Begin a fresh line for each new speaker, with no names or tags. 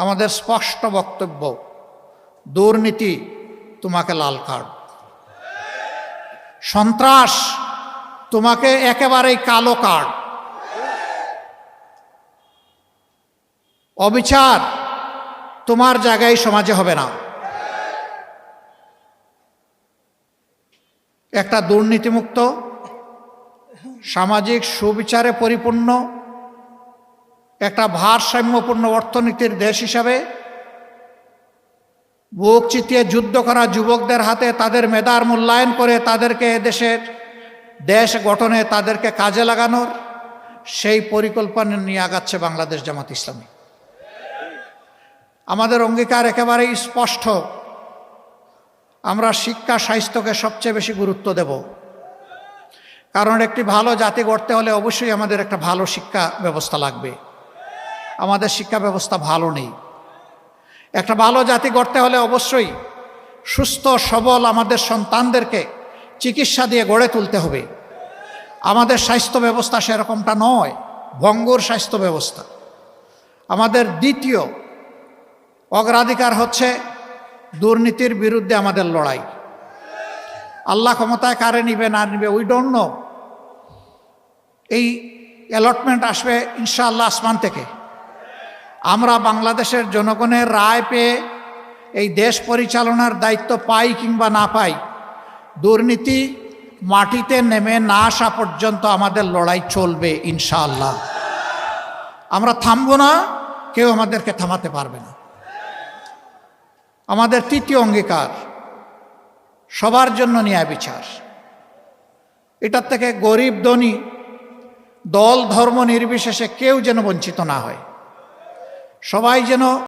আমাদের স্পষ্ট বক্তব্য, দুর্নীতি তোমাকে লাল কার্ড, সন্ত্রাস তোমাকে একেবারেই কালো কার্ড, অবিচার তোমার জায়গায় সমাজে হবে না। একটা দুর্নীতিমুক্ত, সামাজিক সুবিচারে পরিপূর্ণ, একটা ভারসাম্যপূর্ণ অর্থনীতির দেশ হিসাবে বুক চিতিয়ে যুদ্ধ করা যুবকদের হাতে তাদের মেধার মূল্যায়ন করে তাদেরকে দেশ গঠনে তাদেরকে কাজে লাগানোর সেই পরিকল্পনা নিয়ে আগাচ্ছে বাংলাদেশ জামাত ইসলামী। আমাদের অঙ্গীকার একেবারেই স্পষ্ট, আমরা শিক্ষা স্বাস্থ্যকে সবচেয়ে বেশি গুরুত্ব দেব। কারণ একটি ভালো জাতি গড়তে হলে অবশ্যই আমাদের একটা ভালো শিক্ষা ব্যবস্থা লাগবে। আমাদের শিক্ষা ব্যবস্থা ভালো নেই। একটা ভালো জাতি গড়তে হলে অবশ্যই সুস্থ সবল আমাদের সন্তানদেরকে চিকিৎসা দিয়ে গড়ে তুলতে হবে। আমাদের স্বাস্থ্য ব্যবস্থা সেরকমটা নয়, ভঙ্গুর স্বাস্থ্য ব্যবস্থা। আমাদের দ্বিতীয় অগ্রাধিকার হচ্ছে দুর্নীতির বিরুদ্ধে আমাদের লড়াই। আল্লাহ ক্ষমতায় কারে নিবে না নিবে উই ডোন্ট নো। এই অ্যালটমেন্ট আসবে ইনশাআল্লাহ আসমান থেকে। আমরা বাংলাদেশের জনগণের রায় পেয়ে এই দেশ পরিচালনার দায়িত্ব পাই কিংবা না পাই, দুর্নীতি মাটিতে নেমে না আসা পর্যন্ত আমাদের লড়াই চলবে ইনশাআল্লাহ। আমরা থামবো না, কেউ আমাদেরকে থামাতে পারবে না। আমাদের তৃতীয় অঙ্গীকার, সবার জন্য ন্যায় বিচার। এটার থেকে গরিব ধনী দল ধর্ম নির্বিশেষে কেউ যেন বঞ্চিত না হয়, সবাই যেন